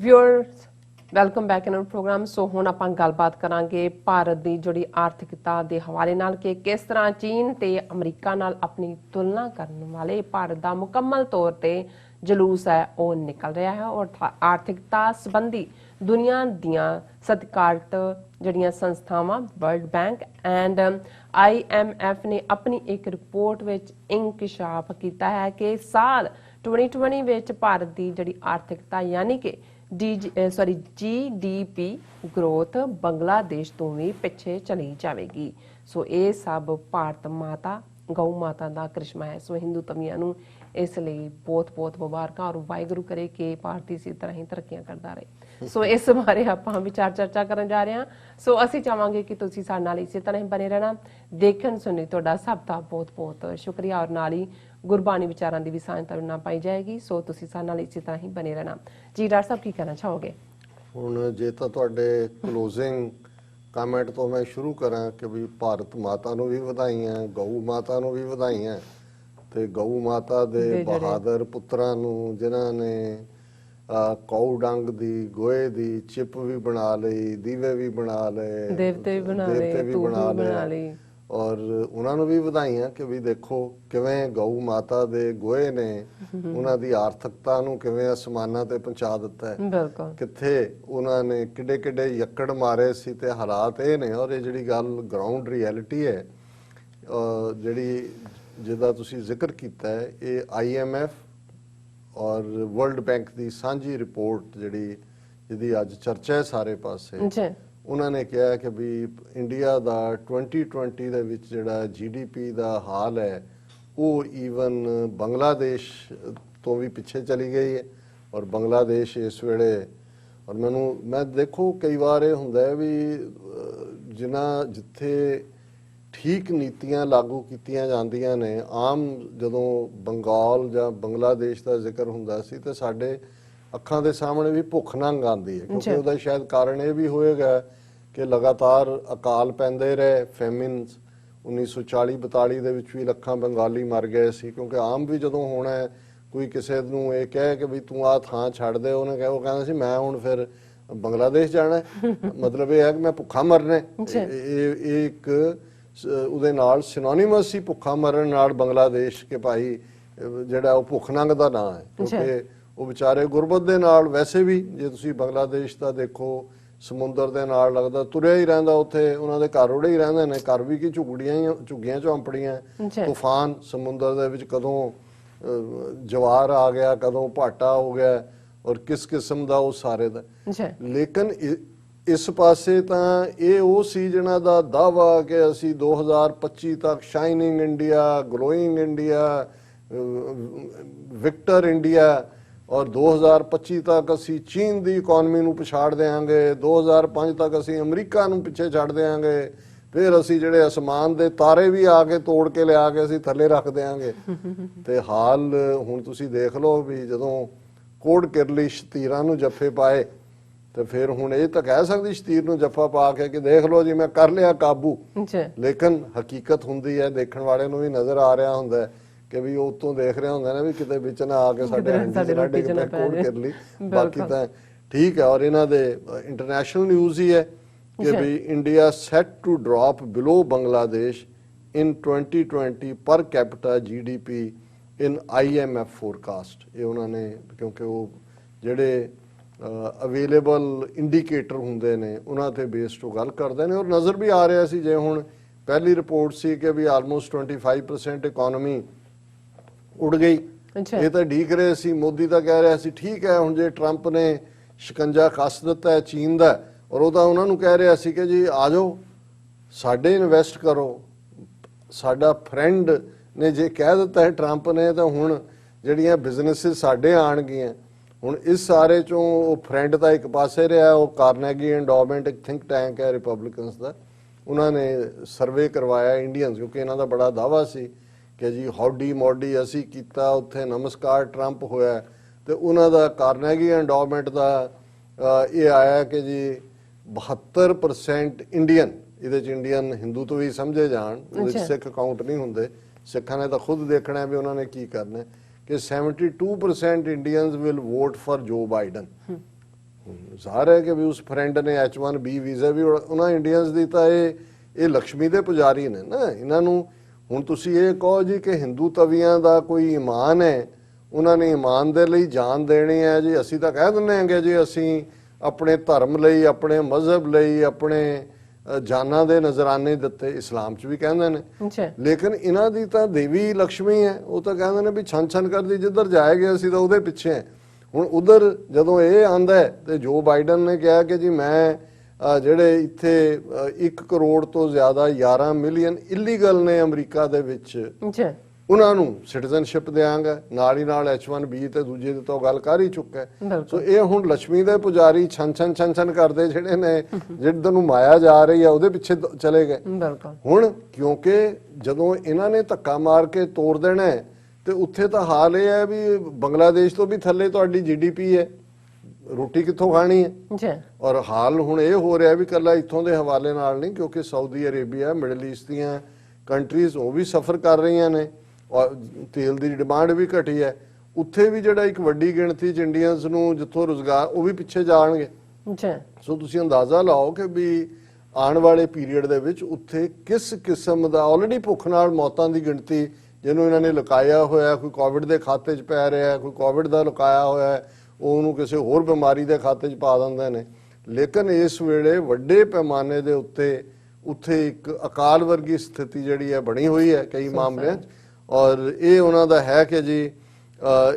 Viewers welcome back in our programme. So ਹੁਣ ਆਪਾਂ ਗੱਲਬਾਤ ਕਰਾਂਗੇ ਭਾਰਤ ਦੀ ਜਿਹੜੀ ਆਰਥਿਕਤਾ ਦੇ ਹਵਾਲੇ ਨਾਲ ਕਿ ਕਿਸ ਤਰ੍ਹਾਂ ਚੀਨ ਤੇ ਅਮਰੀਕਾ ਨਾਲ ਆਪਣੀ ਤੁਲਨਾ ਕਰਨ ਵਾਲੇ ਭਾਰਤ ਦਾ ਮੁਕੰਮਲ ਤੌਰ ਤੇ ਜਲੂਸ ਹੈ ਉਹ ਨਿਕਲ ਰਿਹਾ ਹੈ ਔਰ ਆਰਥਿਕਤਾ ਸੰਬੰਧੀ ਦੁਨੀਆ ਦੀਆਂ ਸਤਿਕਾਰਤ ਜਿਹੜੀਆਂ ਸੰਸਥਾਵਾਂ ਵਰਲਡ ਬੈਂਕ ਐਂਡ IMF ਨੇ ਆਪਣੀ ਇੱਕ ਰਿਪੋਰਟ ਵਿੱਚ ਇੰਕਸ਼ਾਫ ਕੀਤਾ ਹੈ ਕਿ ਸਾਲ 2020 ਵਿੱਚ ਭਾਰਤ ਦੀ ਜਿਹੜੀ ਆਰਥਿਕਤਾ ਯਾਨੀ ਕਿ GDP ਗ੍ਰੋਥ ਬੰਗਲਾਦੇਸ਼ ਤੋਂ ਵੀ ਪਿੱਛੇ ਚਲੀ ਜਾਵੇਗੀ। ਸੋ ਇਹ ਸਭ ਭਾਰਤ ਮਾਤਾ ਗਊ ਮਾਤਾ ਦਾ ਕ੍ਰਿਸ਼ਮਾ ਹੈ। ਸੋ ਹਿੰਦੂ ਧਰਮੀਆਂ ਨੂੰ ਇਸ ਲਈ ਬਹੁਤ-ਬਹੁਤ ਮੁਬਾਰਕਾਂ ਔਰ ਵਾਹਿਗੁਰੂ ਕਰੇ ਕਿ ਭਾਰਤ ਇਸੇ ਤਰ੍ਹਾਂ ਹੀ ਤਰੱਕੀਆਂ ਕਰਦਾ ਰਹੇ। ਸੋ ਇਸ ਬਾਰੇ ਆਪਾਂ ਵਿਚਾਰ ਚਰਚਾ ਕਰਨ ਜਾ ਰਹੇ ਹਾਂ। ਸੋ ਅਸੀਂ ਚਾਹਾਂਗੇ ਕਿ ਤੁਸੀਂ ਸਾਡੇ ਨਾਲ ਇਸੇ ਤਰ੍ਹਾਂ ਹੀ ਬਣੇ ਰਹਿਣਾ। ਦੇਖਣ ਸੁਣਨ ਤੁਹਾਡਾ ਸਭ ਦਾ ਬਹੁਤ-ਬਹੁਤ ਸ਼ੁਕਰੀਆ ਔਰ ਨਾਲ ਹੀ ਗੁਰਬਾਣੀ ਵਿਚਾਰਾਂ ਦੀ ਵੀ ਸਾਂਝ ਤੁਹਾਡੇ ਨਾਲ ਪਾਈ ਜਾਏਗੀ। ਸੋ ਤੁਸੀਂ ਸਾਡੇ ਨਾਲ ਇਸੇ ਤਰ੍ਹਾਂ ਹੀ ਬਣੇ ਰਹਿਣਾ। ਜੀ ਡਾਕਟਰ ਸਾਹਿਬ ਕੀ ਕਹਿਣਾ ਚਾਹੋਗੇ? ਹੁਣ ਜੇ ਤਾਂ ਤੁਹਾਡੇ ਕਲੋਜ਼ਿੰਗ ਕਮੈਂਟ ਤੋਂ ਮੈਂ ਸ਼ੁਰੂ ਕਰਾਂ ਕਿ ਵੀ ਭਾਰਤ ਮਾਤਾ ਨੂੰ ਵੀ ਵਧਾਈਆਂ, ਗਊ ਮਾਤਾ ਨੂੰ ਵੀ ਵਧਾਈਆਂ ਤੇ ਗਊ ਮਾਤਾ ਦੇ ਬਹਾਦਰ ਪੁੱਤਰਾਂ ਨੂੰ ਜਿਨ੍ਹਾਂ ਨੇ ਕਊ ਡੰਗ ਦੀ ਗੋਹੇ ਦੀ ਚਿਪ ਵੀ ਬਣਾ ਲਈ, ਦੀਵੇ ਵੀ ਬਣਾ ਲਏ, ਦੇਵਤੇ ਵੀ ਬਣਾ ਲਏ ਔਰ ਉਹਨਾਂ ਨੂੰ ਵੀ ਵਧਾਈਆਂ ਕਿ ਵੀ ਦੇਖੋ ਕਿਵੇਂ ਗਊ ਮਾਤਾ ਦੇ ਗੋਹੇ ਨੇ ਉਹਨਾਂ ਦੀ ਆਰਥਿਕਤਾ ਨੂੰ ਕਿਵੇਂ ਅਸਮਾਨਾਂ ਤੇ ਪਹੁੰਚਾ ਦਿੱਤਾ ਹੈ। ਬਿਲਕੁਲ ਕਿੱਥੇ ਉਹਨਾਂ ਨੇ ਕਿੱਡੇ ਯੱਕੜ ਮਾਰੇ ਸੀ ਤੇ ਹਾਲਾਤ ਇਹ ਨੇ। ਔਰ ਇਹ ਜਿਹੜੀ ਗੱਲ ਗਰਾਊਂਡ ਰਿਐਲਿਟੀ ਹੈ ਜਿਹੜੀ ਜਿਹਦਾ ਤੁਸੀਂ ਜ਼ਿਕਰ ਕੀਤਾ ਹੈ, ਇਹ IMF ਔਰ ਵਰਲਡ ਬੈਂਕ ਦੀ ਸਾਂਝੀ ਰਿਪੋਰਟ ਜਿਹਦੀ ਅੱਜ ਚਰਚਾ ਹੈ ਸਾਰੇ ਪਾਸੇ। ਉਹਨਾਂ ਨੇ ਕਿਹਾ ਕਿ ਵੀ ਇੰਡੀਆ ਦਾ 2020 ਦੇ ਵਿੱਚ ਜਿਹੜਾ GDP ਦਾ ਹਾਲ ਹੈ ਉਹ ਈਵਨ ਬੰਗਲਾਦੇਸ਼ ਤੋਂ ਵੀ ਪਿੱਛੇ ਚਲੀ ਗਈ ਹੈ। ਔਰ ਬੰਗਲਾਦੇਸ਼ ਇਸ ਵੇਲੇ ਔਰ ਮੈਂ ਦੇਖੋ ਕਈ ਵਾਰ ਇਹ ਹੁੰਦਾ ਹੈ ਵੀ ਜਿੱਥੇ ਠੀਕ ਨੀਤੀਆਂ ਲਾਗੂ ਕੀਤੀਆਂ ਜਾਂਦੀਆਂ ਨੇ, ਆਮ ਜਦੋਂ ਬੰਗਾਲ ਜਾਂ ਬੰਗਲਾਦੇਸ਼ ਦਾ ਜ਼ਿਕਰ ਹੁੰਦਾ ਸੀ ਤੇ ਸਾਡੇ ਅੱਖਾਂ ਦੇ ਸਾਹਮਣੇ ਵੀ ਭੁੱਖ ਨੰਗ ਆਉਂਦੀ ਹੈ ਕਿਉਂਕਿ ਉਹਦਾ ਸ਼ਾਇਦ ਕਾਰਨ ਇਹ ਵੀ ਹੋਏਗਾ ਕਿ ਲਗਾਤਾਰ ਅਕਾਲ ਪੈਂਦੇ ਰਹੇ। ਫੈਮਿਨਸ 1940-42 ਦੇ ਵਿੱਚ ਵੀ ਲੱਖਾਂ ਬੰਗਾਲੀ ਮਰ ਗਏ ਸੀ ਕਿਉਂਕਿ ਆਮ ਵੀ ਜਦੋਂ ਹੋਣਾ ਕੋਈ ਕਿਸੇ ਨੂੰ ਇਹ ਕਹੇ ਕਿ ਵੀ ਤੂੰ ਆਹ ਥਾਂ ਛੱਡ ਦੇ, ਉਹ ਕਹਿੰਦਾ ਸੀ ਮੈਂ ਹੁਣ ਫਿਰ ਬੰਗਲਾਦੇਸ਼ ਜਾਣਾ ਮਤਲਬ ਇਹ ਹੈ ਕਿ ਮੈਂ ਭੁੱਖਾ ਮਰਨਾ। ਇਹ ਇੱਕ ਉਹਦੇ ਨਾਲ ਸਿਨੋਨਿਮਸ ਸੀ ਭੁੱਖਾ ਮਰਨ ਨਾਲ ਬੰਗਲਾਦੇਸ਼ ਕੇ ਭਾਈ ਜਿਹੜਾ ਉਹ ਭੁੱਖ ਨੰਗ ਦਾ ਨਾਂ ਹੈ ਕਿਉਂਕਿ ਉਹ ਵਿਚਾਰੇ ਗੁਰਬਤ ਦੇ ਨਾਲ ਵੈਸੇ ਵੀ ਜੇ ਤੁਸੀਂ ਬੰਗਲਾਦੇਸ਼ ਦਾ ਦੇਖੋ ਸਮੁੰਦਰ ਦੇ ਨਾਲ ਲੱਗਦਾ ਤੁਰਿਆ ਹੀ ਰਹਿੰਦਾ, ਉੱਥੇ ਉਹਨਾਂ ਦੇ ਘਰ ਉੜੇ ਹੀ ਰਹਿੰਦੇ ਨੇ, ਘਰ ਵੀ ਕੀ ਝੁੱਗੀਆਂ ਝੌਂਪੜੀਆਂ। ਤੂਫਾਨ ਸਮੁੰਦਰ ਦੇ ਵਿੱਚ ਕਦੋਂ ਜਵਾਰ ਆ ਗਿਆ, ਕਦੋਂ ਭਾਟਾ ਹੋ ਗਿਆ ਔਰ ਕਿਸ ਕਿਸਮ ਦਾ ਉਹ ਸਾਰੇ ਦਾ। ਲੇਕਿਨ ਇਸ ਪਾਸੇ ਤਾਂ ਇਹ ਉਹ ਸੀ ਜਿਹਨਾਂ ਦਾ ਦਾਅਵਾ ਕਿ ਅਸੀਂ 2025 ਤੱਕ shining India, glowing India, Victor India ਔਰ 2025 ਤੱਕ ਅਸੀਂ ਚੀਨ ਦੀ ਇਕਨੋਮੀ ਨੂੰ ਪਛਾੜ ਦੇਵਾਂਗੇ, 2005 ਤੱਕ ਅਸੀਂ ਅਮਰੀਕਾ ਨੂੰ ਪਿੱਛੇ ਛੱਡ ਦੇਵਾਂਗੇ, ਫਿਰ ਅਸੀਂ ਜਿਹੜੇ ਅਸਮਾਨ ਦੇ ਤਾਰੇ ਵੀ ਆ ਕੇ ਤੋੜ ਕੇ ਲਿਆ ਕੇ ਅਸੀਂ ਥੱਲੇ ਰੱਖ ਦੇਵਾਂਗੇ। ਤੇ ਹਾਲ ਹੁਣ ਤੁਸੀਂ ਦੇਖ ਲਓ ਵੀ ਜਦੋਂ ਕੋੜ ਕਿਰਲੀ ਸ਼ਤੀਰਾਂ ਨੂੰ ਜੱਫੇ ਪਾਏ ਤੇ ਫਿਰ ਹੁਣ ਇਹ ਤਾਂ ਕਹਿ ਸਕਦੀ ਸ਼ਤੀਰ ਨੂੰ ਜੱਫਾ ਪਾ ਕੇ ਕਿ ਦੇਖ ਲਓ ਜੀ ਮੈਂ ਕਰ ਲਿਆ ਕਾਬੂ। ਲੇਕਿਨ ਹਕੀਕਤ ਹੁੰਦੀ ਹੈ, ਦੇਖਣ ਵਾਲੇ ਨੂੰ ਵੀ ਨਜ਼ਰ ਆ ਰਿਹਾ ਹੁੰਦਾ ਹੈ ਕਿ ਵੀ ਉਹ ਉੱਤੋਂ ਦੇਖ ਰਿਹਾ ਹੁੰਦਾ ਨਾ ਵੀ ਕਿਤੇ ਵਿੱਚ ਨਾ ਆ ਕੇ ਸਾਡੇ ਹੰਡੀ ਚ ਕੋੜ ਕਰ ਲਈ। ਬਾਕੀ ਤਾਂ ਠੀਕ ਹੈ। ਔਰ ਇਹਨਾਂ ਦੇ ਇੰਟਰਨੈਸ਼ਨਲ ਨਿਊਜ਼ ਹੀ ਹੈ ਕਿ ਵੀ India set to drop below Bangladesh ਇਨ 2020 ਪਰ ਕੈਪੀਟਾ GDP ਇਨ IMF ਫੋਰਕਾਸਟ। ਇਹ ਉਹਨਾਂ ਨੇ ਕਿਉਂਕਿ ਉਹ ਜਿਹੜੇ ਅਵੇਲੇਬਲ ਇੰਡੀਕੇਟਰ ਹੁੰਦੇ ਨੇ ਉਹਨਾਂ ਤੇ ਬੇਸਡ ਉਹ ਗੱਲ ਕਰਦੇ ਨੇ। ਔਰ ਨਜ਼ਰ ਵੀ ਆ ਰਿਹਾ ਸੀ ਜੇ ਹੁਣ ਪਹਿਲੀ ਰਿਪੋਰਟ ਸੀ ਕਿ ਵੀ ਆਲਮੋਸਟ 25% ਇਕਨੋਮੀ ਉੜ ਗਈ। ਇਹ ਤਾਂ ਢੀਕ ਰਹੇ ਸੀ, ਮੋਦੀ ਤਾਂ ਕਹਿ ਰਿਹਾ ਸੀ ਠੀਕ ਹੈ ਹੁਣ ਜੇ ਟਰੰਪ ਨੇ ਸ਼ਿਕੰਜਾ ਕੱਸ ਦਿੱਤਾ ਹੈ ਚੀਨ ਦਾ ਔਰ ਉਹ ਤਾਂ ਉਹਨਾਂ ਨੂੰ ਕਹਿ ਰਿਹਾ ਸੀ ਕਿ ਜੀ ਆ ਜਾਓ ਸਾਡੇ ਇਨਵੈਸਟ ਕਰੋ। ਸਾਡਾ ਫਰੈਂਡ ਨੇ ਜੇ ਕਹਿ ਦਿੱਤਾ ਹੈ ਟਰੰਪ ਨੇ ਤਾਂ ਹੁਣ ਜਿਹੜੀਆਂ ਬਿਜ਼ਨੈਸਿਸ ਸਾਡੇ ਆਣਗੀਆਂ। ਹੁਣ ਇਸ ਸਾਰੇ ਚੋਂ ਉਹ ਫਰੈਂਡ ਤਾਂ ਇੱਕ ਪਾਸੇ ਰਿਹਾ, ਉਹ ਕਾਰਨੈਗੀ ਐਂਡੋਮੈਂਟ ਇੱਕ ਥਿੰਕ ਟੈਂਕ ਹੈ ਰਿਪਬਲਿਕਨਸ ਦਾ, ਉਹਨਾਂ ਨੇ ਸਰਵੇ ਕਰਵਾਇਆ ਇੰਡੀਅਨਸ ਕਿਉਂਕਿ ਇਹਨਾਂ ਦਾ ਬੜਾ ਦਾਅਵਾ ਸੀ ਕਿ ਜੀ ਹੌਡੀ ਮੋਡੀ ਅਸੀਂ ਕੀਤਾ, ਉੱਥੇ ਨਮਸਕਾਰ ਟਰੰਪ ਹੋਇਆ। ਤੇ ਉਹਨਾਂ ਦਾ ਕਾਰਨੈਗੀ ਐਂਡੋਮੈਂਟ ਦਾ ਇਹ ਆਇਆ ਕਿ ਜੀ 72% ਇੰਡੀਅਨ, ਇਹਦੇ 'ਚ ਇੰਡੀਅਨ ਹਿੰਦੂ ਤੋਂ ਵੀ ਸਮਝੇ ਜਾਣ, ਉਹਦੇ 'ਚ ਸਿੱਖ ਕਾਊਂਟ ਨਹੀਂ ਹੁੰਦੇ, ਸਿੱਖਾਂ ਨੇ ਤਾਂ ਖੁਦ ਦੇਖਣਾ ਵੀ ਉਹਨਾਂ ਨੇ ਕੀ ਕਰਨਾ ਕਿ 72% ਇੰਡੀਅਨਸ ਵਿਲ ਵੋਟ ਫॉर ਜੋ ਬਾਈਡਨ। ਜ਼ਾਹਰ ਹੈ ਕਿ ਵੀ ਉਸ ਫਰੈਂਡ ਨੇ H1B ਵੀਜ਼ਾ ਵੀ ਉਹਨਾਂ ਇੰਡੀਅਨਸ ਦੀ ਤਾਂ ਇਹ ਲక్ష్ਮੀ ਦੇ ਪੁਜਾਰੀ ਨੇ ਨਾ। ਇਹਨਾਂ ਨੂੰ ਹੁਣ ਤੁਸੀਂ ਇਹ ਕਹੋ ਜੀ ਕਿ ਹਿੰਦੂ ਤਵੀਆਂ ਦਾ ਕੋਈ ਈਮਾਨ ਹੈ, ਉਹਨਾਂ ਨੇ ਈਮਾਨ ਦੇ ਲਈ ਜਾਨ ਦੇਣੀ ਹੈ ਜੀ। ਅਸੀਂ ਤਾਂ ਕਹਿ ਦਿੰਦੇ ਹਾਂਗੇ ਜੀ ਅਸੀਂ ਆਪਣੇ ਧਰਮ ਲਈ, ਆਪਣੇ ਮਜ਼ਹਬ ਲਈ, ਆਪਣੇ ਜਾਨਾਂ ਦੇ ਨਜ਼ਰਾਨੇ ਦਿੱਤੇ, ਇਸਲਾਮ 'ਚ ਵੀ ਕਹਿੰਦੇ ਨੇ। ਲੇਕਿਨ ਇਹਨਾਂ ਦੀ ਤਾਂ ਦੇਵੀ ਲక్ష్ਮੀ ਹੈ, ਉਹ ਤਾਂ ਕਹਿੰਦੇ ਨੇ ਵੀ ਛਨ ਛਨ ਕਰਦੀ ਜਿੱਧਰ ਜਾਏਗੇ ਅਸੀਂ ਤਾਂ ਉਹਦੇ ਪਿੱਛੇ ਹੈ। ਹੁਣ ਉਧਰ ਜਦੋਂ ਇਹ ਆਂਦਾ ਤੇ ਜੋ ਬਾਈਡਨ ਨੇ ਕਿਹਾ ਕਿ ਜੀ ਮੈਂ ਜਿਹੜੇ ਇੱਥੇ 1 ਕਰੋੜ ਤੋਂ ਜ਼ਿਆਦਾ 11 ਮਿਲੀਅਨ ਇਲੀਗਲ ਨੇ ਅਮਰੀਕਾ ਦੇ ਵਿੱਚ, ਉਹਨਾਂ ਨੂੰ ਸਿਟੀਜ਼ਨਸ਼ਿਪ ਦੇਵਾਂਗਾ, ਨਾਲ ਹੀ ਨਾਲ H1B ਤੇ ਦੂਜੇ ਦੇ ਤੋਂ ਗੱਲ ਕਰ ਹੀ ਚੁੱਕਾ ਹੈ। ਸੋ ਇਹ ਹੁਣ ਲక్ష్ਮੀ ਦੇ ਪੁਜਾਰੀ ਛਨ ਛਨ ਕਰਦੇ ਜਿਹੜੇ ਨੇ, ਜਿੱਦਾਂ ਨੂੰ ਮਾਇਆ ਜਾ ਰਹੀ ਹੈ ਉਹਦੇ ਪਿੱਛੇ ਚਲੇ ਗਏ। ਹੁਣ ਕਿਉਂਕਿ ਜਦੋਂ ਇਹਨਾਂ ਨੇ ਧੱਕਾ ਮਾਰ ਕੇ ਤੋੜ ਦੇਣਾ ਤੇ ਉੱਥੇ ਤਾਂ ਹਾਲ ਇਹ ਹੈ ਵੀ ਬੰਗਲਾਦੇਸ਼ ਤੋਂ ਵੀ ਥੱਲੇ ਤੁਹਾਡੀ GDP ਹੈ, ਰੋਟੀ ਕਿੱਥੋਂ ਖਾਣੀ ਹੈ। ਔਰ ਹਾਲ ਹੁਣ ਇਹ ਹੋ ਰਿਹਾ ਵੀ ਕੱਲਾ ਇੱਥੋਂ ਦੇ ਹਵਾਲੇ ਨਾਲ ਨਹੀਂ, ਕਿਉਂਕਿ ਸਾਊਦੀ ਅਰੇਬੀਆ, ਮਿਡਲ ਈਸਟ ਦੀਆਂ ਕੰਟਰੀਜ਼ ਉਹ ਵੀ ਸਫਰ ਕਰ ਰਹੀਆਂ ਨੇ ਔਰ ਤੇਲ ਦੀ ਡਿਮਾਂਡ ਵੀ ਘਟੀ ਹੈ। ਉੱਥੇ ਵੀ ਜਿਹੜਾ ਇੱਕ ਵੱਡੀ ਗਿਣਤੀ ਚ ਇੰਡੀਅਨਸ ਨੂੰ ਜਿੱਥੋਂ ਰੁਜ਼ਗਾਰ, ਉਹ ਵੀ ਪਿੱਛੇ ਜਾਣਗੇ। ਸੋ ਤੁਸੀਂ ਅੰਦਾਜ਼ਾ ਲਾਓ ਕਿ ਵੀ ਆਉਣ ਵਾਲੇ ਪੀਰੀਅਡ ਦੇ ਵਿੱਚ ਉੱਥੇ ਕਿਸ ਕਿਸਮ ਦਾ, ਆਲਰੇਡੀ ਭੁੱਖ ਨਾਲ ਮੌਤਾਂ ਦੀ ਗਿਣਤੀ ਜਿਹਨੂੰ ਇਹਨਾਂ ਨੇ ਲੁਕਾਇਆ ਹੋਇਆ, ਕੋਈ ਕੋਵਿਡ ਦੇ ਖਾਤੇ 'ਚ ਪੈ ਰਿਹਾ, ਕੋਈ ਕੋਵਿਡ ਦਾ ਲੁਕਾਇਆ ਹੋਇਆ, ਉਹਨੂੰ ਕਿਸੇ ਹੋਰ ਬਿਮਾਰੀ ਦੇ ਖਾਤੇ 'ਚ ਪਾ ਦਿੰਦੇ ਨੇ। ਲੇਕਿਨ ਇਸ ਵੇਲੇ ਵੱਡੇ ਪੈਮਾਨੇ ਦੇ ਉੱਥੇ ਇੱਕ ਅਕਾਲ ਵਰਗੀ ਸਥਿਤੀ ਜਿਹੜੀ ਹੈ ਬਣੀ ਹੋਈ ਹੈ ਕਈ ਮਾਮਲਿਆਂ 'ਚ। ਔਰ ਇਹ ਉਹਨਾਂ ਦਾ ਹੈ ਕਿ ਜੀ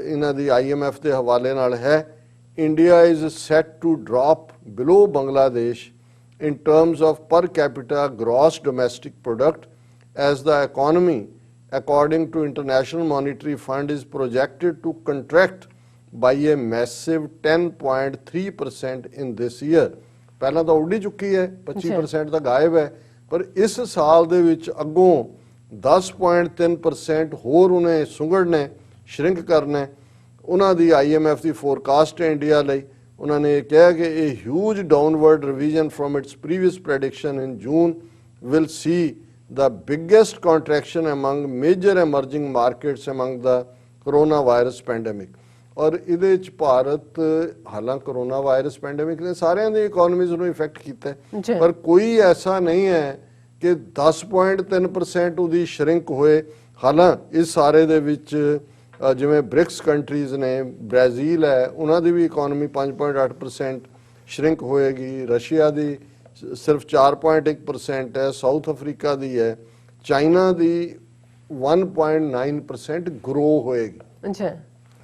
ਇਹਨਾਂ ਦੀ IMF ਦੇ ਹਵਾਲੇ ਨਾਲ ਹੈ, India is set to drop below Bangladesh in terms of per capita gross domestic product as the economy, according to International Monetary Fund, is projected to contract by a massive 10.3% in this year। ਪਹਿਲਾਂ ਤਾਂ ਉੱਡੀ ਚੁੱਕੀ ਹੈ, 25% ਤਾਂ ਗਾਇਬ ਹੈ, ਪਰ ਇਸ ਸਾਲ ਦੇ ਵਿੱਚ ਅੱਗੋਂ 10.3% ਹੋਰ ਉਹਨੇ ਸੁੰਗੜਨੇ, ਸ਼ਰਿੰਕ ਕਰਨਾ। ਉਹਨਾਂ ਦੀ IMF ਦੀ ਫੋਰਕਾਸਟ ਹੈ ਇੰਡੀਆ ਲਈ। ਉਹਨਾਂ ਨੇ ਕਿਹਾ ਕਿ ਇਹ huge downward revision from its previous prediction in June will see the biggest contraction among major emerging markets among the coronavirus pandemic। ਔਰ ਇਹਦੇ ਚ ਭਾਰਤ, ਹਾਲਾਂਕਿ ਕੋਰੋਨਾ ਵਾਇਰਸ ਪੈਂਡੇਮਿਕ ਨੇ ਸਾਰਿਆਂ ਦੀ ਇਕਨੋਮੀਜ਼ ਨੂੰ ਇਫੈਕਟ ਕੀਤਾ, ਪਰ ਕੋਈ ਐਸਾ ਨਹੀਂ ਹੈ ਕਿ 10.3% ਉਹਦੀ ਸ਼ਰਿੰਕ ਹੋਏ। ਹਾਲਾਂਕਿ ਇਸ ਸਾਰੇ ਦੇ ਵਿੱਚ ਜਿਵੇਂ ਬ੍ਰਿਕਸ ਕੰਟਰੀਜ਼ ਨੇ, ਬ੍ਰਾਜ਼ੀਲ ਹੈ, ਉਹਨਾਂ ਦੀ ਵੀ ਇਕਨੋਮੀ 5.8% ਸ਼ਰਿੰਕ ਹੋਏਗੀ, ਰਸ਼ੀਆ ਦੀ ਸਿਰਫ 4.1% ਹੈ, ਸਾਊਥ ਅਫਰੀਕਾ ਦੀ ਹੈ, ਚਾਈਨਾ ਦੀ 1.9% ਗਰੋ ਹੋਏਗੀ।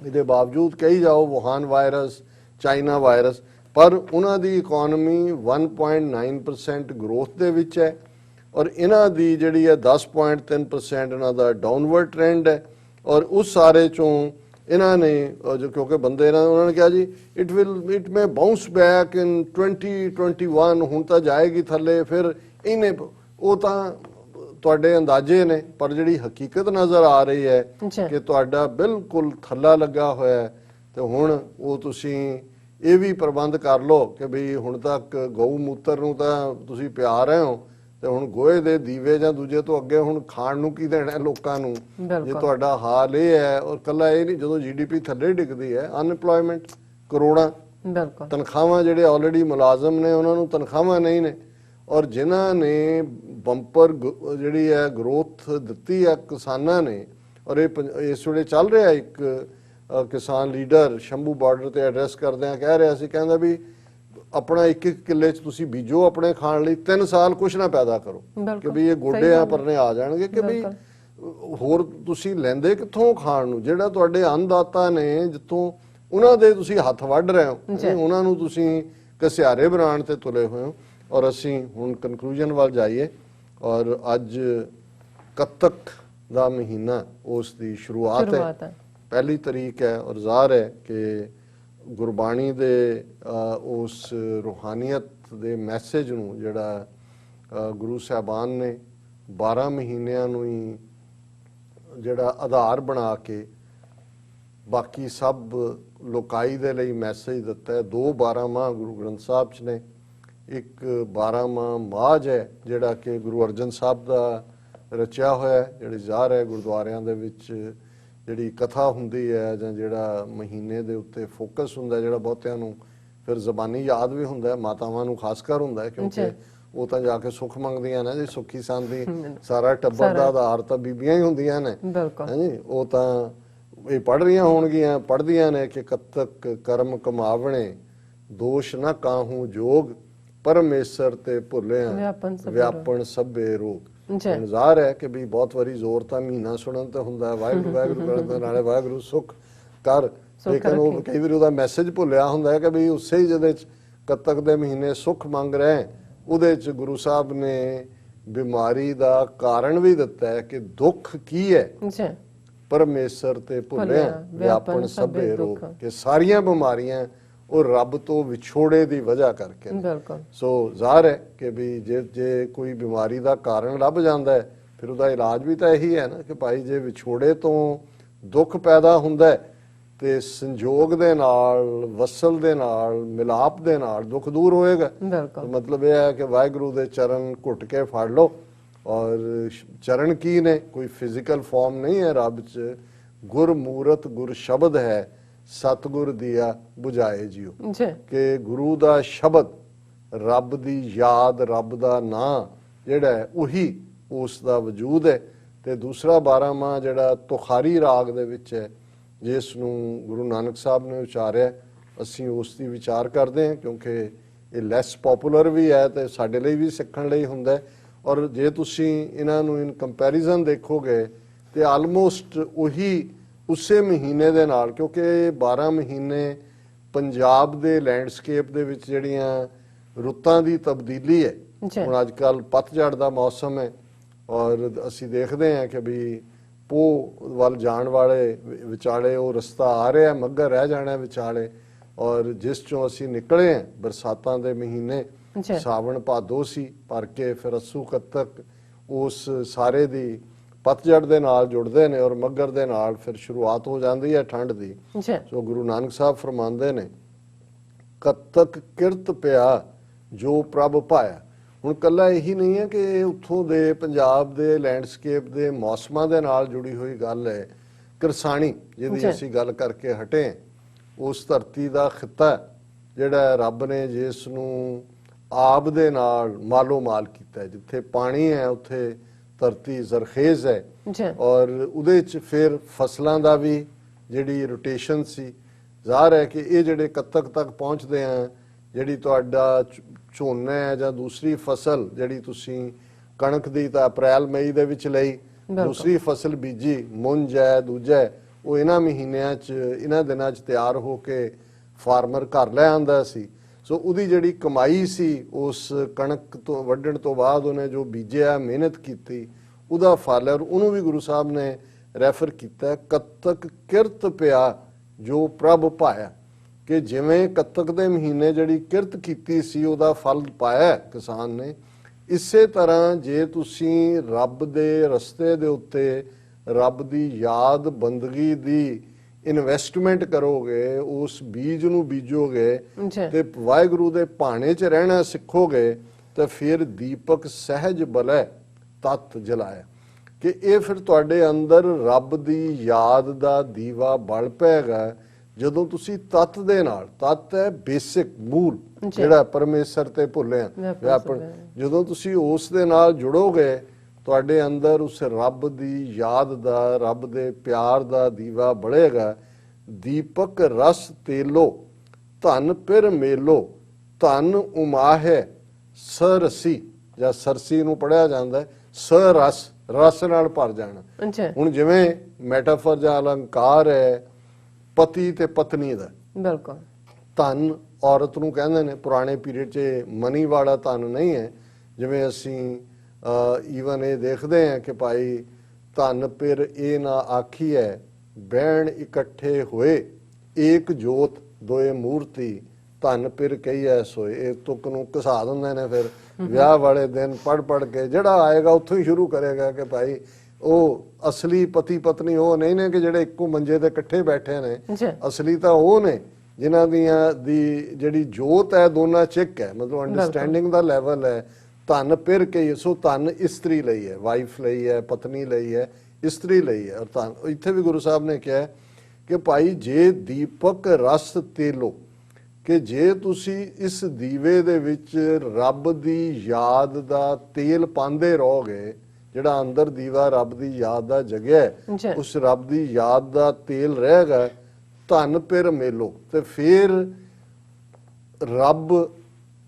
ਇਹਦੇ ਬਾਵਜੂਦ ਕਹੀ ਜਾਓ ਵੁਹਾਨ ਵਾਇਰਸ, ਚਾਈਨਾ ਵਾਇਰਸ, ਪਰ ਉਹਨਾਂ ਦੀ ਇਕਨੋਮੀ 1.9% ਗਰੋਥ ਦੇ ਵਿੱਚ ਹੈ। ਔਰ ਇਹਨਾਂ ਦੀ ਜਿਹੜੀ ਹੈ 10.3% ਇਹਨਾਂ ਦਾ ਡਾਊਨਵਰਡ ਟ੍ਰੈਂਡ ਹੈ। ਔਰ ਉਸ ਸਾਰੇ ਚੋਂ ਇਹਨਾਂ ਨੇ ਜੋ, ਕਿਉਂਕਿ ਬੰਦੇ ਉਹਨਾਂ ਨੇ ਕਿਹਾ ਜੀ it may bounce back in 2021, ਹੁਣ ਤਾਂ ਜਾਏਗੀ ਥੱਲੇ, ਫਿਰ ਇਹਨੇ, ਉਹ ਤਾਂ ਤੁਹਾਡੇ ਅੰਦਾਜ਼ੇ ਨੇ, ਪਰ ਜਿਹੜੀ ਹਕੀਕਤ ਨਜ਼ਰ ਆ ਰਹੀ ਹੈ ਕਿ ਤੁਹਾਡਾ ਬਿਲਕੁਲ ਥੱਲਾ ਲੱਗਾ ਹੋਇਆ ਹੈ। ਤੇ ਹੁਣ ਉਹ ਤੁਸੀਂ ਇਹ ਵੀ ਪ੍ਰਬੰਧ ਕਰ ਲਓ ਕਿ ਬਈ ਹੁਣ ਤੱਕ ਗਊ ਮੂਤਰ ਨੂੰ ਤਾਂ ਤੁਸੀਂ ਪਿਆ ਰਹੇ ਹੋ, ਤੇ ਹੁਣ ਗੋਹੇ ਦੇ ਦੀਵੇ ਜਾਂ ਦੂਜੇ ਤੋਂ ਅੱਗੇ ਹੁਣ ਖਾਣ ਨੂੰ ਕੀ ਦੇਣਾ ਲੋਕਾਂ ਨੂੰ, ਜੇ ਤੁਹਾਡਾ ਹਾਲ ਇਹ ਹੈ। ਔਰ ਕੱਲਾ ਇਹ ਨਹੀਂ, ਜਦੋਂ GDP ਥੱਲੇ ਡਿੱਗਦੀ ਹੈ, ਅਨਪਲੋਇਮੈਂਟ ਕਰੋੜਾਂ, ਤਨਖਾਹਾਂ ਜਿਹੜੇ ਆਲਰੇਡੀ ਮੁਲਾਜ਼ਮ ਨੇ ਉਹਨਾਂ ਨੂੰ ਤਨਖਾਹਾਂ ਨਹੀਂ ਨੇ। ਔਰ ਜਿਨ੍ਹਾਂ ਨੇ ਬੰਪਰ ਜਿਹੜੀ ਹੈ ਗਰੋਥ ਦਿੱਤੀ ਹੈ ਕਿਸਾਨਾਂ ਨੇ, ਔਰ ਇਹ ਇਸ ਵੇਲੇ ਚੱਲ ਰਿਹਾ, ਇੱਕ ਕਿਸਾਨ ਲੀਡਰ ਸ਼ੰਭੂ ਬਾਰਡਰ ਤੇ ਐਡਰੈਸ ਕਰਦਿਆਂ ਕਹਿ ਰਿਹਾ ਸੀ, ਕਹਿੰਦਾ ਵੀ ਆਪਣਾ 1-1 ਕਿੱਲੇ 'ਚ ਤੁਸੀਂ ਬੀਜੋ ਆਪਣੇ ਖਾਣ ਲਈ, 3 ਸਾਲ ਕੁਛ ਨਾ ਪੈਦਾ ਕਰੋ, ਕਿ ਵੀ ਇਹ ਗੋਡਿਆਂ ਪਰਨੇ ਆ ਜਾਣਗੇ, ਕਿ ਵੀ ਹੋਰ ਤੁਸੀਂ ਲੈਂਦੇ ਕਿੱਥੋਂ ਖਾਣ ਨੂੰ। ਜਿਹੜਾ ਤੁਹਾਡੇ ਅੰਨਦਾਤਾ ਨੇ, ਜਿੱਥੋਂ ਉਹਨਾਂ ਦੇ ਤੁਸੀਂ ਹੱਥ ਵੱਢ ਰਹੇ ਹੋ, ਉਹਨਾਂ ਨੂੰ ਤੁਸੀਂ ਘਸਿਆਰੇ ਬਣਾਉਣ ਤੇ ਤੁਲੇ ਹੋਏ ਹੋ। ਔਰ ਅਸੀਂ ਹੁਣ ਕਨਕਲੂਜਨ ਵੱਲ ਜਾਈਏ। ਔਰ ਅੱਜ ਕੱਤਕ ਦਾ ਮਹੀਨਾ, ਉਸ ਦੀ ਸ਼ੁਰੂਆਤ ਹੈ, 1 ਤਰੀਕ ਹੈ। ਔਰ ਜ਼ਾਹਰ ਹੈ ਕਿ ਗੁਰਬਾਣੀ ਦੇ ਉਸ ਰੂਹਾਨੀਅਤ ਦੇ ਮੈਸੇਜ ਨੂੰ ਜਿਹੜਾ ਗੁਰੂ ਸਾਹਿਬਾਨ ਨੇ 12 ਮਹੀਨਿਆਂ ਨੂੰ ਹੀ ਜਿਹੜਾ ਆਧਾਰ ਬਣਾ ਕੇ ਬਾਕੀ ਸਭ ਲੋਕਾਈ ਦੇ ਲਈ ਮੈਸੇਜ ਦਿੱਤਾ ਹੈ। 2 12ਵਾਂ ਗੁਰੂ ਗ੍ਰੰਥ ਸਾਹਿਬ 'ਚ ਨੇ, ਇੱਕ 12ਵਾਂ ਮਾਝ ਹੈ ਜਿਹੜਾ ਕਿ ਗੁਰੂ ਅਰਜਨ ਸਾਹਿਬ ਦਾ ਰਚਿਆ ਹੋਇਆ, ਜਿਹੜੀ ਜ਼ਾਹਰ ਹੈ ਗੁਰਦੁਆਰਿਆਂ ਦੇ ਵਿੱਚ ਜਿਹੜੀ ਕਥਾ ਹੁੰਦੀ ਹੈ ਜਾਂ ਜਿਹੜਾ ਮਹੀਨੇ ਦੇ ਉੱਤੇ ਫੋਕਸ ਹੁੰਦਾ, ਜਿਹੜਾ ਬਹੁਤਿਆਂ ਨੂੰ ਫਿਰ ਜ਼ਬਾਨੀ ਯਾਦ ਵੀ ਹੁੰਦਾ ਹੈ, ਮਾਤਾਵਾਂ ਨੂੰ ਖਾਸ ਕਰ ਹੁੰਦਾ ਹੈ, ਕਿਉਂਕਿ ਉਹ ਤਾਂ ਜਾ ਕੇ ਸੁੱਖ ਮੰਗਦੀਆਂ ਨੇ ਜੀ, ਸੁੱਖੀ ਸੰਦੀ ਸਾਰਾ ਟੱਬਰ ਦਾ ਆਧਾਰ ਤਾਂ ਬੀਬੀਆਂ ਹੀ ਹੁੰਦੀਆਂ ਨੇ, ਹਾਂਜੀ। ਉਹ ਤਾਂ ਇਹ ਪੜ੍ਹ ਰਹੀਆਂ ਹੋਣਗੀਆਂ, ਪੜ੍ਹਦੀਆਂ ਨੇ ਕਿ ਕਤਕ ਕਰਮ ਕਮਾਵਣੇ ਦੋਸ਼ ਨਾ ਕਾਹੂ ਜੋਗ ਪਰਮੇਸ਼ਰ ਤੇ ਭੁੱਲਿਆ ਵਿਆਪਣ ਸਭੇ ਰੋਗ। ਜ਼ਾਹਰ ਹੈ ਕਿ ਵੀ ਬਹੁਤ ਵਾਰੀ ਜ਼ੋਰ ਤਾਂ ਮਹੀਨਾ ਸੁਣਨ ਤੇ ਹੁੰਦਾ, ਵਾਹਿਗੁਰੂ ਵਾਹਿਗੁਰੂ ਕਰਨ ਦੇ ਨਾਲੇ ਵਾਹਿਗੁਰੂ ਸੁੱਖ ਕਰ, ਲੇਕਿਨ ਉਹ ਕਈ ਵਾਰੀ ਉਹਦਾ ਮੈਸੇਜ ਭੁੱਲਿਆ ਹੁੰਦਾ ਹੈ ਕਿ ਵੀ ਉਸੇ ਹੀ ਜਿਹਦੇ ਚ ਕੱਤਕ ਦੇ ਮਹੀਨੇ ਸੁੱਖ ਮੰਗ ਰਹੇ, ਉਹਦੇ ਚ ਗੁਰੂ ਸਾਹਿਬ ਨੇ ਬਿਮਾਰੀ ਦਾ ਕਾਰਨ ਵੀ ਦਿੱਤਾ ਹੈ ਕਿ ਦੁੱਖ ਕੀ ਹੈ, ਪਰਮੇਸ਼ਰ ਤੇ ਭੁੱਲਿਆ ਵਿਆਪਣ ਸਭੇ ਰੋਗ, ਕਿ ਸਾਰੀਆਂ ਬਿਮਾਰੀਆਂ ਉਹ ਰੱਬ ਤੋਂ ਵਿਛੋੜੇ ਦੀ ਵਜ੍ਹਾ ਕਰਕੇ ਨੇ। ਸੋ ਜ਼ਾਹਰ ਹੈ ਕਿ ਵੀ ਜੇ ਕੋਈ ਬਿਮਾਰੀ ਦਾ ਕਾਰਨ ਲੱਭ ਜਾਂਦਾ ਹੈ, ਫਿਰ ਉਹਦਾ ਇਲਾਜ ਵੀ ਤਾਂ ਇਹੀ ਹੈ ਨਾ ਕਿ ਭਾਈ ਜੇ ਵਿਛੋੜੇ ਤੋਂ ਦੁੱਖ ਪੈਦਾ ਹੁੰਦਾ ਹੈ ਤੇ ਸੰਜੋਗ ਦੇ ਨਾਲ, ਵਸਲ ਦੇ ਨਾਲ, ਮਿਲਾਪ ਦੇ ਨਾਲ ਦੁੱਖ ਦੂਰ ਹੋਏਗਾ। ਮਤਲਬ ਇਹ ਹੈ ਕਿ ਵਾਹਿਗੁਰੂ ਦੇ ਚਰਨ ਘੁੱਟ ਕੇ ਫੜ ਲਓ, ਔਰ ਚਰਨ ਕੀ ਨੇ, ਕੋਈ ਫਿਜ਼ੀਕਲ ਫਾਰਮ ਨਹੀਂ ਹੈ ਰੱਬ 'ਚ, ਗੁਰ ਮੂਰਤ ਗੁਰ ਸ਼ਬਦ ਹੈ, ਸਤਿਗੁਰ ਦੀਆ ਬੁਝਾਏ ਜਿਉ, ਕਿ ਗੁਰੂ ਦਾ ਸ਼ਬਦ, ਰੱਬ ਦੀ ਯਾਦ, ਰੱਬ ਦਾ ਨਾਂ ਜਿਹੜਾ ਹੈ ਉਹੀ ਉਸ ਦਾ ਵਜੂਦ ਹੈ। ਤੇ ਦੂਸਰਾ 12ਵਾਂ ਜਿਹੜਾ ਤੁਖਾਰੀ ਰਾਗ ਦੇ ਵਿੱਚ ਹੈ, ਜਿਸ ਨੂੰ ਗੁਰੂ ਨਾਨਕ ਸਾਹਿਬ ਨੇ ਉਚਾਰਿਆ, ਅਸੀਂ ਉਸ ਦੀ ਵਿਚਾਰ ਕਰਦੇ ਹਾਂ ਕਿਉਂਕਿ ਇਹ ਲੈਸ ਪਪੂਲਰ ਵੀ ਹੈ ਤੇ ਸਾਡੇ ਲਈ ਵੀ ਸਿੱਖਣ ਲਈ ਹੁੰਦਾ ਹੈ। ਔਰ ਜੇ ਤੁਸੀਂ ਇਹਨਾਂ ਨੂੰ ਇਨ ਕੰਪੈਰੀਜ਼ਨ ਦੇਖੋਗੇ ਤੇ ਆਲਮੋਸਟ ਉਹੀ ਉਸੇ ਮਹੀਨੇ ਦੇ ਨਾਲ, ਕਿਉਂਕਿ 12 ਮਹੀਨੇ ਪੰਜਾਬ ਦੇ ਲੈਂਡਸਕੇਪ ਦੇ ਵਿੱਚ ਜਿਹੜੀਆਂ ਰੁੱਤਾਂ ਦੀ ਤਬਦੀਲੀ ਹੈ, ਹੁਣ ਅੱਜ ਕੱਲ ਪਤਝੜ ਦਾ ਮੌਸਮ ਹੈ ਔਰ ਅਸੀਂ ਦੇਖਦੇ ਹਾਂ ਕਿ ਵੀ ਪੋਹ ਵੱਲ ਜਾਣ ਵਾਲੇ ਵਿਚਾਲੇ ਉਹ ਰਸਤਾ ਆ ਰਿਹਾ, ਮੱਘਰ ਰਹਿ ਜਾਣਾ ਵਿਚਾਲੇ, ਔਰ ਜਿਸ ਚੋਂ ਅਸੀਂ ਨਿਕਲੇ ਹਾਂ ਬਰਸਾਤਾਂ ਦੇ ਮਹੀਨੇ, ਸਾਵਣ ਭਾਦੋ ਸੀ ਭਰ ਕੇ, ਫਿਰ ਅੱਸੂ ਕੱਤਕ, ਉਸ ਸਾਰੇ ਦੀ ਪਤਝੜ ਦੇ ਨਾਲ ਜੁੜਦੇ ਨੇ ਔਰ ਮੱਘਰ ਦੇ ਨਾਲ ਫਿਰ ਸ਼ੁਰੂਆਤ ਹੋ ਜਾਂਦੀ ਹੈ ਠੰਡ ਦੀ। ਸੋ ਗੁਰੂ ਨਾਨਕ ਸਾਹਿਬ ਫਰਮਾਉਂਦੇ ਨੇ, ਕੱਤਕ ਕਿਰਤ ਪਿਆ ਜੋ ਪ੍ਰਭ ਪਾਇਆ। ਹੁਣ ਕੱਲਾ ਇਹੀ ਨਹੀਂ ਹੈ ਕਿ ਇਹ ਉੱਥੋਂ ਦੇ ਪੰਜਾਬ ਦੇ ਲੈਂਡਸਕੇਪ ਦੇ ਮੌਸਮਾਂ ਦੇ ਨਾਲ ਜੁੜੀ ਹੋਈ ਗੱਲ ਹੈ। ਕਿਰਸਾਣੀ ਜਿਹਦੀ ਅਸੀਂ ਗੱਲ ਕਰਕੇ ਹਟੇ, ਉਸ ਧਰਤੀ ਦਾ ਖਿੱਤਾ ਜਿਹੜਾ ਰੱਬ ਨੇ ਜਿਸ ਨੂੰ ਆਬ ਦੇ ਨਾਲ ਮਾਲੋ ਮਾਲ ਕੀਤਾ, ਜਿੱਥੇ ਪਾਣੀ ਹੈ ਉੱਥੇ ਧਰਤੀ ਜ਼ਰਖੇਜ਼ ਹੈ, ਔਰ ਉਹਦੇ ਚ ਫਿਰ ਫਸਲਾਂ ਦਾ ਵੀ ਜਿਹੜੀ ਰੋਟੇਸ਼ਨ ਸੀ। ਜ਼ਾਹਰ ਹੈ ਕਿ ਇਹ ਜਿਹੜੇ ਕੱਤਕ ਤੱਕ ਪਹੁੰਚਦੇ ਆ, ਜਿਹੜੀ ਤੁਹਾਡਾ ਝੋਨਾ ਹੈ ਜਾਂ ਦੂਸਰੀ ਫਸਲ ਜਿਹੜੀ ਤੁਸੀਂ ਕਣਕ ਦੀ ਤਾਂ ਅਪ੍ਰੈਲ ਮਈ ਦੇ ਵਿੱਚ ਲਈ, ਦੂਸਰੀ ਫਸਲ ਬੀਜੀ ਮੁੰਜ ਹੈ, ਦੂਜਾ ਉਹ ਇਹਨਾਂ ਮਹੀਨਿਆਂ 'ਚ, ਇਹਨਾਂ ਦਿਨਾਂ 'ਚ ਤਿਆਰ ਹੋ ਕੇ ਫਾਰਮਰ ਘਰ ਲੈ ਆਉਂਦਾ ਸੀ। ਸੋ ਉਹਦੀ ਜਿਹੜੀ ਕਮਾਈ ਸੀ ਉਸ ਕਣਕ ਤੋਂ ਵੱਢਣ ਤੋਂ ਬਾਅਦ ਉਹਨੇ ਜੋ ਬੀਜਿਆ, ਮਿਹਨਤ ਕੀਤੀ, ਉਹਦਾ ਫਲ ਹੈ। ਔਰ ਉਹਨੂੰ ਵੀ ਗੁਰੂ ਸਾਹਿਬ ਨੇ ਰੈਫਰ ਕੀਤਾ, ਕੱਤਕ ਕਿਰਤ ਪਿਆ ਜੋ ਪ੍ਰਭ ਪਾਇਆ, ਕਿ ਜਿਵੇਂ ਕੱਤਕ ਦੇ ਮਹੀਨੇ ਜਿਹੜੀ ਕਿਰਤ ਕੀਤੀ ਸੀ ਉਹਦਾ ਫਲ ਪਾਇਆ ਕਿਸਾਨ ਨੇ, ਇਸੇ ਤਰ੍ਹਾਂ ਜੇ ਤੁਸੀਂ ਰੱਬ ਦੇ ਰਸਤੇ ਦੇ ਉੱਤੇ ਰੱਬ ਦੀ ਯਾਦ ਬੰਦਗੀ ਦੀ ਇਨਵੈਸਟਮੈਂਟ ਕਰੋਗੇ, ਉਸ ਬੀਜ ਨੂੰ ਬੀਜੋਗੇ ਤੇ ਵਾਹਿਗੁਰੂ ਦੇ ਭਾਣੇ 'ਚ ਰਹਿਣਾ ਸਿੱਖੋਗੇ, ਤਾਂ ਫਿਰ ਦੀਪਕ ਸਹਿਜ ਬਲੈ ਤਤ ਜਲਾਇਆ, ਕਿ ਇਹ ਫਿਰ ਤੁਹਾਡੇ ਅੰਦਰ ਰੱਬ ਦੀ ਯਾਦ ਦਾ ਦੀਵਾ ਬਲ ਪਏਗਾ ਜਦੋਂ ਤੁਸੀਂ ਤਤ ਦੇ ਨਾਲ, ਤਤ ਹੈ ਬੇਸਿਕ ਮੂਲ ਜਿਹੜਾ ਪਰਮੇਸ਼ਰ ਤੇ ਭੁੱਲਿਆ ਵਿਆਪਣ, ਜਦੋਂ ਤੁਸੀਂ ਉਸ ਦੇ ਨਾਲ ਜੁੜੋਗੇ, ਤੁਹਾਡੇ ਅੰਦਰ ਉਸ ਰੱਬ ਦੀ ਯਾਦ ਦਾ, ਰੱਬ ਦੇ ਪਿਆਰ ਦਾ ਦੀਵਾ ਬਲੇਗਾ। ਦੀਪਕ ਰਸ ਤੇਲੋ ਧਨ ਪਿਰ ਮੇਲੋ, ਧਨ ਉਮਾਹੇ ਸਰਸੀ, ਜਾਂ ਸਰਸੀ ਨੂੰ ਪੜਿਆ ਜਾਂਦਾ ਸਰਸ, ਰਸ ਨਾਲ ਭਰ ਜਾਣਾ। ਹੁਣ ਜਿਵੇਂ ਮੈਟਾਫਰ ਜਾਂ ਅਲੰਕਾਰ ਹੈ ਪਤੀ ਤੇ ਪਤਨੀ ਦਾ, ਬਿਲਕੁਲ ਧਨ ਔਰਤ ਨੂੰ ਕਹਿੰਦੇ ਨੇ, ਪੁਰਾਣੇ ਪੀਰੀਅਡ 'ਚ ਮਨੀ ਵਾਲਾ ਧਨ ਨਹੀਂ ਹੈ, ਜਿਵੇਂ ਅਸੀਂ ਈਵਨ ਇਹ ਦੇਖਦੇ ਹਾਂ ਕਿ ਭਾਈ ਧਨ ਪਿਰ ਇਹ ਨਾ ਆਖੀ ਹੈ, ਬਹਿਣ ਇਕੱਠੇ ਹੋਏ ਏਕ ਜੋਤ ਦੋਏ ਮੂਰਤੀ, ਧਨ ਪਿਰ ਕਹੀਐ ਸੋਏ। ਇਹ ਤੁਕ ਨੂੰ ਘਸਾ ਦਿੰਦੇ ਨੇ, ਫਿਰ ਵਿਆਹ ਵਾਲੇ ਦਿਨ ਪੜ ਕੇ ਜਿਹੜਾ ਆਏਗਾ ਉੱਥੋਂ ਹੀ ਸ਼ੁਰੂ ਕਰੇਗਾ ਕਿ ਭਾਈ ਉਹ ਅਸਲੀ ਪਤੀ ਪਤਨੀ ਉਹ ਨਹੀਂ ਨੇ ਕਿ ਜਿਹੜੇ ਇੱਕੋ ਮੰਜੇ ਤੇ ਇਕੱਠੇ ਬੈਠੇ ਨੇ, ਅਸਲੀ ਤਾਂ ਉਹ ਨੇ ਜਿਨ੍ਹਾਂ ਦੀਆਂ ਦੀ ਜਿਹੜੀ ਜੋਤ ਹੈ ਦੋਨਾਂ ਚ ਇੱਕ ਹੈ, ਮਤਲਬ ਅੰਡਰਸਟੈਂਡਿੰਗ ਦਾ ਲੈਵਲ ਹੈ। ਧਨ ਪਿਰ ਕੇ, ਸੋ ਧਨ ਇਸਤਰੀ ਲਈ ਹੈ, ਵਾਈਫ ਲਈ ਹੈ, ਪਤਨੀ ਲਈ ਹੈ, ਇਸਤਰੀ ਲਈ ਹੈ। ਔਰ ਧਨ ਇੱਥੇ ਵੀ ਗੁਰੂ ਸਾਹਿਬ ਨੇ ਕਿਹਾ ਕਿ ਭਾਈ ਜੇ ਦੀਪਕ ਰਸ ਤੇਲੋ, ਕਿ ਜੇ ਤੁਸੀਂ ਇਸ ਦੀਵੇ ਦੇ ਵਿੱਚ ਰੱਬ ਦੀ ਯਾਦ ਦਾ ਤੇਲ ਪਾਉਂਦੇ ਰਹੋਗੇ, ਜਿਹੜਾ ਅੰਦਰ ਦੀਵਾ ਰੱਬ ਦੀ ਯਾਦ ਦਾ ਜਗਿਆ ਹੈ, ਜੀ। ਉਸ ਰੱਬ ਦੀ ਯਾਦ ਦਾ ਤੇਲ ਰਹੇਗਾ, ਧਨ ਪਿਰ ਮੇਲੋ, ਤੇ ਫਿਰ ਰੱਬ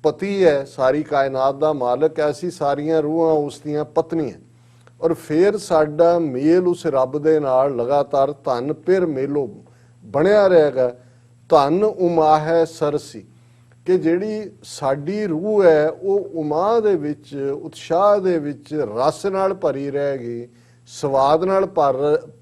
ਪਤੀ ਹੈ, ਸਾਰੀ ਕਾਇਨਾਤ ਦਾ ਮਾਲਕ ਹੈ, ਅਸੀਂ ਸਾਰੀਆਂ ਰੂਹਾਂ ਉਸ ਦੀਆਂ ਪਤਨੀਆਂ, ਔਰ ਫਿਰ ਸਾਡਾ ਮੇਲ ਉਸ ਰੱਬ ਦੇ ਨਾਲ ਲਗਾਤਾਰ ਧਨ ਪਿਰ ਮੇਲੋ ਬਣਿਆ ਰਹੇਗਾ। ਧਨ ਉਮਾ ਹੈ ਸਰਸੀ, ਕਿ ਜਿਹੜੀ ਸਾਡੀ ਰੂਹ ਹੈ ਉਹ ਉਮਾ ਦੇ ਵਿੱਚ, ਉਤਸ਼ਾਹ ਦੇ ਵਿੱਚ, ਰਸ ਨਾਲ ਭਰੀ ਰਹੇਗੀ, ਸਵਾਦ ਨਾਲ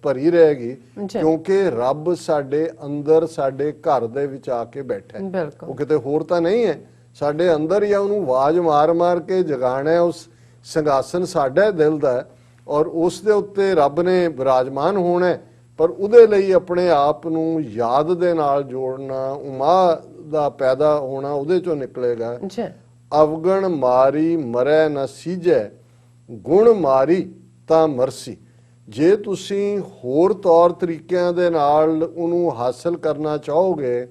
ਭਰੀ ਰਹੇਗੀ, ਕਿਉਂਕਿ ਰੱਬ ਸਾਡੇ ਅੰਦਰ, ਸਾਡੇ ਘਰ ਦੇ ਵਿੱਚ ਆ ਕੇ ਬੈਠਾ ਹੈ। ਬਿਲਕੁਲ ਉਹ ਕਿਤੇ ਹੋਰ ਤਾਂ ਨਹੀਂ ਹੈ, ਸਾਡੇ ਅੰਦਰ ਹੀ ਆ। ਉਹਨੂੰ ਆਵਾਜ਼ ਮਾਰ ਮਾਰ ਕੇ ਜਗਾਣਾ ਹੈ। ਉਸ ਸਿੰਘਾਸਨ ਸਾਡਾ ਦਿਲ ਦਾ ਹੈ, ਔਰ ਉਸ ਦੇ ਉੱਤੇ ਰੱਬ ਨੇ ਵਿਰਾਜਮਾਨ ਹੋਣਾ ਹੈ, ਪਰ ਉਹਦੇ ਲਈ ਆਪਣੇ ਆਪ ਨੂੰ ਯਾਦ ਦੇ ਨਾਲ ਜੋੜਨਾ, ਉਮਾ ਦਾ ਪੈਦਾ ਹੋਣਾ ਉਹਦੇ ਚੋਂ ਨਿਕਲੇਗਾ। ਜੀ। ਅਵਗਣ ਮਾਰੀ ਮਰੈ ਨ ਸੀਜੈ, ਗੁਣ ਮਾਰੀ ਤਾਂ ਮਰਸੀ। ਜੇ ਤੁਸੀਂ ਹੋਰ ਤੌਰ ਤਰੀਕਿਆਂ ਦੇ ਨਾਲ ਉਹਨੂੰ ਹਾਸਲ ਕਰਨਾ ਚਾਹੋਗੇ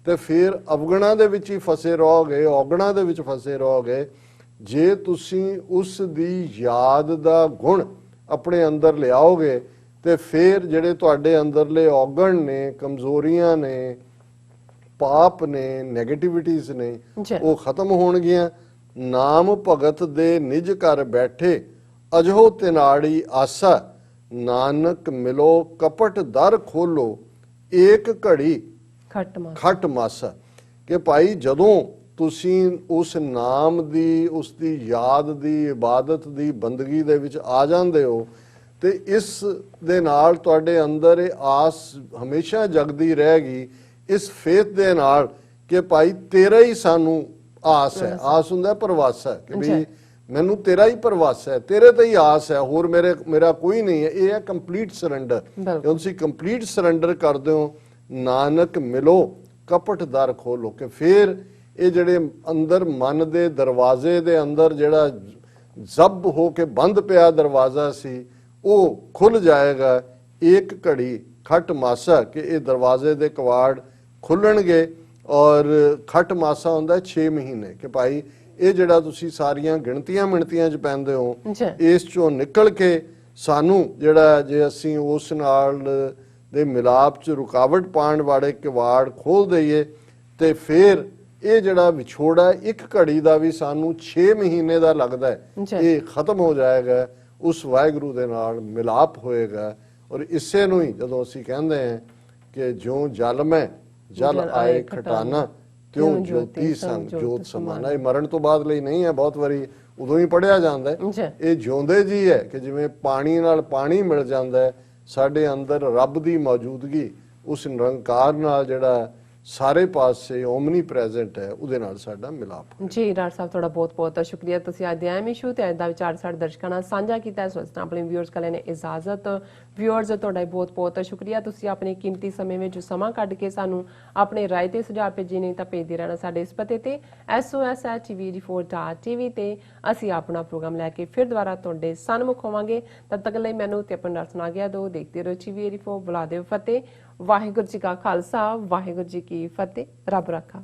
ਤੇ ਫਿਰ ਅਵਗਣਾਂ ਦੇ ਵਿੱਚ ਹੀ ਫਸੇ ਰਹੋਗੇ, ਔਗਣਾਂ ਦੇ ਵਿੱਚ ਫਸੇ ਰਹੋਗੇ। ਜੇ ਤੁਸੀਂ ਉਸ ਦੀ ਯਾਦ ਦਾ ਗੁਣ ਆਪਣੇ ਅੰਦਰ ਲਿਆਓਗੇ ਤੇ ਫਿਰ ਜਿਹੜੇ ਤੁਹਾਡੇ ਅੰਦਰਲੇ ਔਗਣ ਨੇ, ਕਮਜ਼ੋਰੀਆਂ ਨੇ, ਪਾਪ ਨੇ, ਨੈਗੇਟਿਵਿਟੀਜ਼ ਨੇ, ਉਹ ਖਤਮ ਹੋਣਗੀਆਂ। ਨਾਮ ਭਗਤ ਦੇ ਨਿਜ ਘਰ ਬੈਠੇ, ਅਜਹੋ ਤਿਨਾੜੀ ਆਸਾ, ਨਾਨਕ ਮਿਲੋ ਕਪਟ ਦਰ ਖੋਲੋ, ਏਕ ਘੜੀ ਖਟ ਮਾਸਾ। ਕਿ ਭਾਈ ਜਦੋਂ ਤੁਸੀਂ ਉਸ ਨਾਮ ਦੀ, ਉਸ ਦੀ ਯਾਦ ਦੀ, ਇਬਾਦਤ ਦੀ, ਬੰਦਗੀ ਦੇ ਵਿੱਚ ਆ ਜਾਂਦੇ ਹੋ ਤੇ ਇਸ ਦੇ ਨਾਲ ਤੁਹਾਡੇ ਅੰਦਰ ਇਹ ਆਸ ਹਮੇਸ਼ਾ ਜਗਦੀ ਰਹੇਗੀ, ਇਸ ਫੇਥ ਦੇ ਨਾਲ ਕਿ ਭਾਈ ਤੇਰਾ ਹੀ ਸਾਨੂੰ ਆਸ ਹੈ। ਆਸ ਹੁੰਦਾ ਪਰਵਾਸਾ, ਕਿ ਵੀ ਮੈਨੂੰ ਤੇਰਾ ਹੀ ਪਰਵਾਸਾ ਹੈ, ਤੇਰੇ ਤੇ ਹੀ ਆਸ ਹੈ, ਹੋਰ ਮੇਰਾ ਕੋਈ ਨਹੀਂ ਹੈ। ਇਹ ਹੈ ਕੰਪਲੀਟ ਸਰੈਂਡਰ। ਜਦੋਂ ਤੁਸੀਂ ਕੰਪਲੀਟ ਸਰੈਂਡਰ ਕਰਦੇ ਹੋ, ਨਾਨਕ ਮਿਲੋ ਕਪਟ ਦਰ ਖੋਲੋ, ਕਿ ਫਿਰ ਇਹ ਜਿਹੜੇ ਅੰਦਰ ਮਨ ਦੇ ਦਰਵਾਜ਼ੇ ਦੇ ਅੰਦਰ ਜਿਹੜਾ ਜ਼ਬ ਹੋ ਕੇ ਬੰਦ ਪਿਆ ਦਰਵਾਜ਼ਾ ਸੀ, ਉਹ ਖੁੱਲ ਜਾਏਗਾ। ਇੱਕ ਘੜੀ ਖਟ ਮਾਸਾ, ਕਿ ਇਹ ਦਰਵਾਜ਼ੇ ਦੇ ਕਵਾੜ ਖੁੱਲਣਗੇ। ਔਰ ਖਟ ਮਾਸਾ ਹੁੰਦਾ 6 ਮਹੀਨੇ, ਕਿ ਭਾਈ ਇਹ ਜਿਹੜਾ ਤੁਸੀਂ ਸਾਰੀਆਂ ਗਿਣਤੀਆਂ ਮਿਣਤੀਆਂ 'ਚ ਪੈਂਦੇ ਹੋ, ਇਸ 'ਚੋਂ ਨਿਕਲ ਕੇ ਸਾਨੂੰ ਜਿਹੜਾ, ਜੇ ਅਸੀਂ ਉਸ ਨਾਲ ਦੇ ਮਿਲਾਪ 'ਚ ਰੁਕਾਵਟ ਪਾਉਣ ਵਾਲੇ ਕਿਵਾੜ ਖੋਲ ਦਈਏ ਤੇ ਫਿਰ ਇਹ ਜਿਹੜਾ ਵਿਛੋੜਾ ਇੱਕ ਘੜੀ ਦਾ ਵੀ ਸਾਨੂੰ 6 ਮਹੀਨੇ ਦਾ ਲੱਗਦਾ ਹੈ, ਇਹ ਖਤਮ ਹੋ ਜਾਏਗਾ। ਉਸ ਵਾਹਿਗੁਰੂ ਦੇ ਨਾਲ ਮਿਲਾਪ ਹੋਏਗਾ। ਔਰ ਇਸੇ ਨੂੰ ਹੀ ਜਦੋਂ ਅਸੀਂ ਕਹਿੰਦੇ ਹਾਂ ਕਿ ਜਿਉਂ ਜਲ ਮੈਂ ਜਲ ਆਏ ਖਟਾਨਾ, ਤਿਉਂ ਜੋਤੀ ਸੰਗ ਜੋਤ ਸਮਾਨਾ। ਇਹ ਮਰਨ ਤੋਂ ਬਾਅਦ ਲਈ ਨਹੀਂ ਹੈ, ਬਹੁਤ ਵਾਰੀ ਉਦੋਂ ਹੀ ਪੜਿਆ ਜਾਂਦਾ ਹੈ। ਇਹ ਜਿਉਂਦੇ ਜੀ ਹੈ ਕਿ ਜਿਵੇਂ ਪਾਣੀ ਨਾਲ ਪਾਣੀ ਮਿਲ ਜਾਂਦਾ ਹੈ, ਸਾਡੇ ਅੰਦਰ ਰੱਬ ਦੀ ਮੌਜੂਦਗੀ, ਉਸ ਨਿਰੰਕਾਰ ਨਾਲ ਜਿਹੜਾ ਸਾਰੇ ਪਾਸੇ ਓਮਨੀ ਪ੍ਰੈਜ਼ੈਂਟ ਹੈ, ਉਹਦੇ ਨਾਲ ਸਾਡਾ ਮਿਲਾਪ। ਜੀ ਡਾਕਟਰ ਸਾਹਿਬ, ਤੁਹਾਡਾ ਬਹੁਤ ਬਹੁਤ ਸ਼ੁਕਰੀਆ। ਤੁਸੀਂ ਅੱਜ ਦੇ ਅਹਿਮ ਇਸ਼ੂ ਤੇ ਅੱਜ ਦਾ ਵਿਚਾਰ ਸਾਡੇ ਦਰਸ਼ਕਾਂ ਨਾਲ ਸਾਂਝਾ ਕੀਤਾ। ਇਸ ਵਾਸਤੇ ਆਪਣੇ ਵਿਊਅਰਸ ਕੋਲ ਨੇ ਇਜਾਜ਼ਤ। ਵਿਊਅਰਸ, ਤੁਹਾਡਾ ਬਹੁਤ ਬਹੁਤ ਸ਼ੁਕਰੀਆ। ਤੁਸੀਂ ਆਪਣੇ ਕੀਮਤੀ ਸਮੇਂ ਵਿੱਚ ਸਮਾਂ ਕੱਢ ਕੇ ਸਾਨੂੰ ਆਪਣੇ ਰਾਏ ਤੇ ਸੁਝਾਅ ਭੇਜੇ, ਨਹੀਂ ਤਾਂ ਭੇਜਦੇ ਰਹਿਣਾ ਸਾਡੇ ਇਸ ਪਤੇ ਤੇ sos@tv4.tv ਤੇ ਅਸੀਂ ਆਪਣਾ ਪ੍ਰੋਗਰਾਮ ਲੈ ਕੇ ਫਿਰ ਦੁਬਾਰਾ ਤੁਹਾਡੇ ਸਨਮੁਖ ਹੋਵਾਂਗੇ। ਤਦ ਤੱਕ ਲਈ ਮੈਨੂੰ ਤੇ ਆਪਣੇ ਨਾਲ ਸੁਣਾ ਗਿਆ ਦੋ। ਦੇਖਦੇ ਰਹੋ TV84। ਬੁਲਾ ਦਿਓ ਫਤਿਹ। ਵਾਹਿਗੁਰੂ ਜੀ ਕਾ ਖਾਲਸਾ, ਵਾਹਿਗੁਰੂ ਜੀ ਕੀ ਫਤਿਹ। ਰੱਬ ਰਾਖਾ।